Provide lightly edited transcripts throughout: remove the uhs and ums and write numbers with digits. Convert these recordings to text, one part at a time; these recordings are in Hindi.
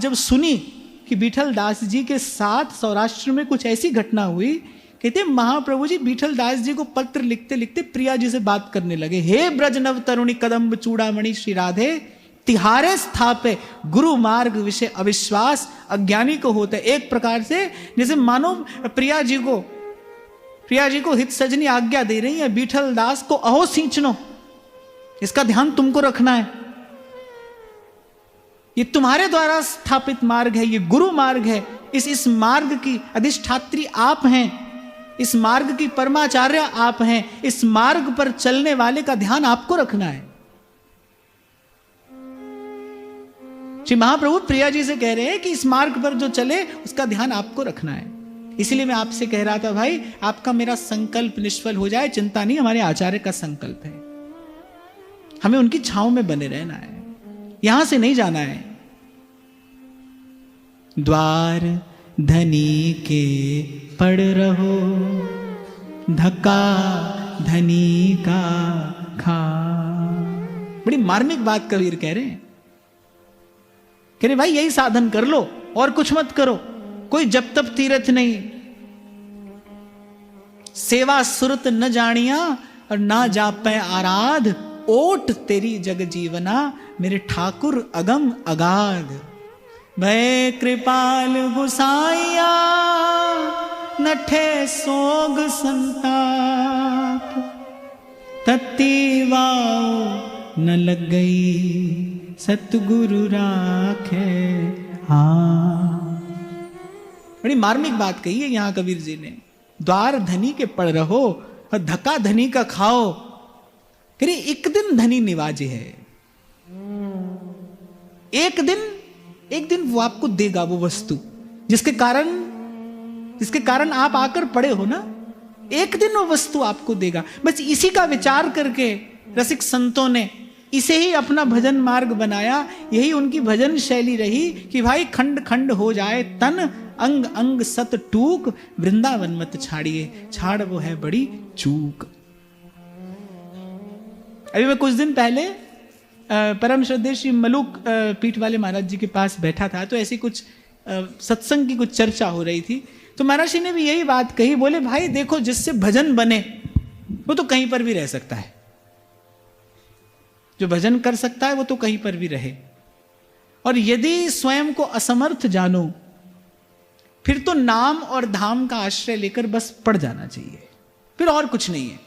जब सुनी कि विठल दास जी के साथ सौराष्ट्र में कुछ ऐसी घटना हुई, कहते महाप्रभु जी विठल दास जी को पत्र लिखते लिखते प्रिया जी से बात करने लगे। हे ब्रज नव तरुणी कदम्ब चूड़ामणि श्री राधे, तिहारे स्थापे गुरु मार्ग विषय अविश्वास अज्ञानी को होता है। एक प्रकार से जैसे मानो प्रिया जी को हित सजनी आज्ञा दे रही है, विठल दास को अहो सींचनो, इसका ध्यान तुमको रखना है, ये तुम्हारे द्वारा स्थापित मार्ग है, ये गुरु मार्ग है, इस मार्ग की अधिष्ठात्री आप हैं, इस मार्ग की परमाचार्य आप हैं, इस मार्ग पर चलने वाले का ध्यान आपको रखना है। श्री महाप्रभु प्रिया जी से कह रहे हैं कि इस मार्ग पर जो चले उसका ध्यान आपको रखना है। इसलिए मैं आपसे कह रहा था भाई, आपका मेरा संकल्प निष्फल हो जाए चिंता नहीं, हमारे आचार्य का संकल्प है, हमें उनकी छांव में बने रहना है, यहां से नहीं जाना है। द्वार धनी के पड़ रहो, धक्का धनी का खा। बड़ी मार्मिक बात कबीर कह रहे हैं, कह रहे भाई यही साधन कर लो और कुछ मत करो, कोई जप तप तीर्थ नहीं, सेवा सुरत न जानिया और ना जापै आराध, ओट तेरी जग जीवना मेरे ठाकुर अगम अगाध। भय कृपाल गुसाइया नठे सोग संताप, तत्ती वाओ न लग गई सतगुरु राखे। हाँ, बड़ी मार्मिक बात कही है यहां कबीर जी ने। द्वार धनी के पड़ रहो और धक्का धनी का खाओ। कह रही एक दिन धनी निवाजे है, एक दिन वो आपको देगा वो वस्तु जिसके कारण आप आकर पड़े हो ना, एक दिन वो वस्तु आपको देगा। बस इसी का विचार करके रसिक संतों ने इसे ही अपना भजन मार्ग बनाया। यही उनकी भजन शैली रही कि भाई खंड खंड हो जाए तन, अंग अंग सत टूक, वृंदावन मत छाड़िए, छाड़ वो है बड़ी चूक। अभी मैं कुछ दिन पहले परम श्रद्धेय श्री मलुक पीठ वाले महाराज जी के पास बैठा था, तो ऐसी कुछ सत्संग की कुछ चर्चा हो रही थी, तो महाराज जी ने भी यही बात कही। बोले भाई देखो, जिससे भजन बने वो तो कहीं पर भी रह सकता है, जो भजन कर सकता है वो तो कहीं पर भी रहे, और यदि स्वयं को असमर्थ जानो फिर तो नाम और धाम का आश्रय लेकर बस पड़ जाना चाहिए, फिर और कुछ नहीं है।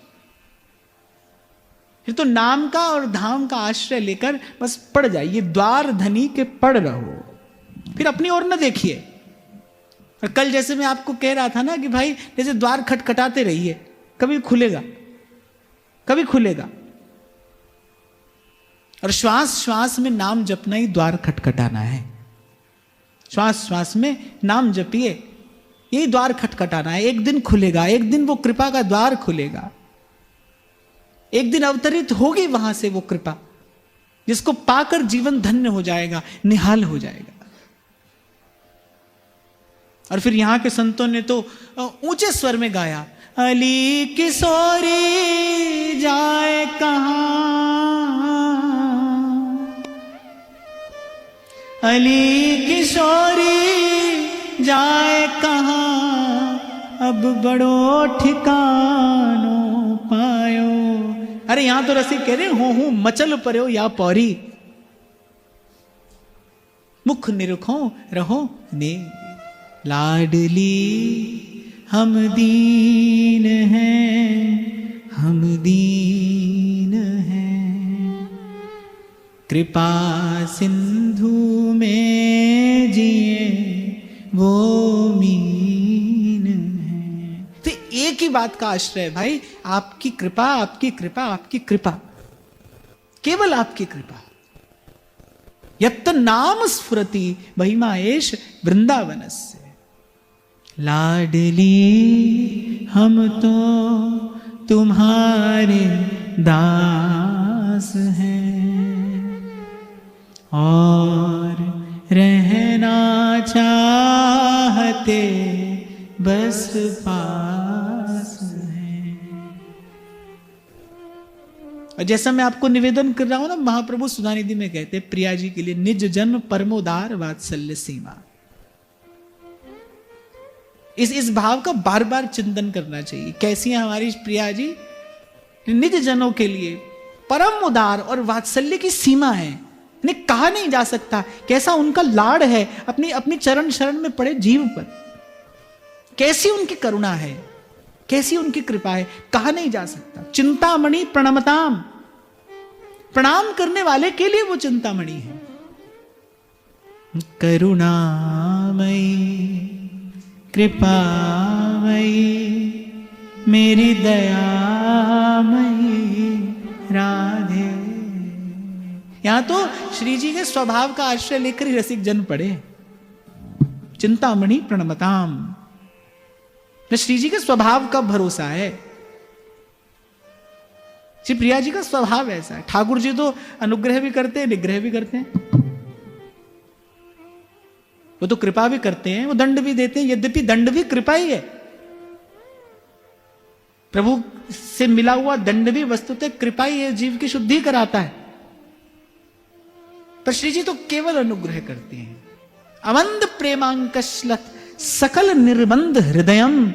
फिर तो नाम का और धाम का आश्रय लेकर बस पड़ जाइए, द्वार धनी के पड़ रहो, फिर अपनी ओर न देखिए। और कल जैसे मैं आपको कह रहा था ना कि भाई जैसे द्वार खटखटाते रहिए, कभी खुलेगा कभी खुलेगा। और श्वास श्वास में नाम जपना ही द्वार खटखटाना है। श्वास श्वास में नाम जपिए, यही द्वार खटखटाना है। एक दिन खुलेगा, एक दिन वो कृपा का द्वार खुलेगा, एक दिन अवतरित होगी वहां से वो कृपा, जिसको पाकर जीवन धन्य हो जाएगा, निहाल हो जाएगा। और फिर यहां के संतों ने तो ऊंचे स्वर में गाया, अली किशोरी जाए कहां, अली किशोरी जाए कहां, अब बड़ो ठिकानो पायो। अरे यहां तो रसिक कह रहे हो मचल पर्यो या पौरी, मुख निरखो रहो ने, लाडली हम दीन हैं, हम दीन हैं, कृपा सिंधु में जिए वो मीन है। तो एक ही बात का आश्रय है भाई, आपकी कृपा, आपकी कृपा, आपकी कृपा, केवल आपकी कृपा। यत्त नाम स्फुरति महिमाएश वृंदावनस्य, लाडली हम तो तुम्हारे दास हैं, और रहना चाहते बस पास हैं। और जैसा मैं आपको निवेदन कर रहा हूं ना, महाप्रभु सुधानिधि में कहते प्रिया जी के लिए निज जन परमोदार वात्सल्य सीमा। इस भाव का बार बार चिंतन करना चाहिए। कैसी है हमारी प्रिया जी? निज जनों के लिए परम उदार और वात्सल्य की सीमा है, नहीं कहा नहीं जा सकता कैसा उनका लाड़ है अपनी अपनी चरण शरण में पड़े जीव पर। कैसी उनकी करुणा है, कैसी उनकी कृपा है, कहा नहीं जा सकता। चिंतामणि प्रणमताम, प्रणाम करने वाले के लिए वो चिंतामणि है। करुणामयी कृपामयी मेरी दयामयी राधे। यहां तो श्री जी के स्वभाव का आश्रय लेकर ही रसिक जन पढ़े, चिंतामणि प्रणमताम। श्री जी के स्वभाव का भरोसा है। श्री प्रिया जी का स्वभाव ऐसा है। ठाकुर जी तो अनुग्रह भी करते हैं, निग्रह भी करते हैं, वो तो कृपा भी करते हैं, वो दंड भी देते हैं, यद्यपि दंड भी कृपा ही है। प्रभु से मिला हुआ दंड भी वस्तुतः कृपा ही है, जीव की शुद्धि कराता है। पर श्री जी तो केवल अनुग्रह करते हैं। अवंद प्रेमांकश्लत सकल निर्बंध हृदयम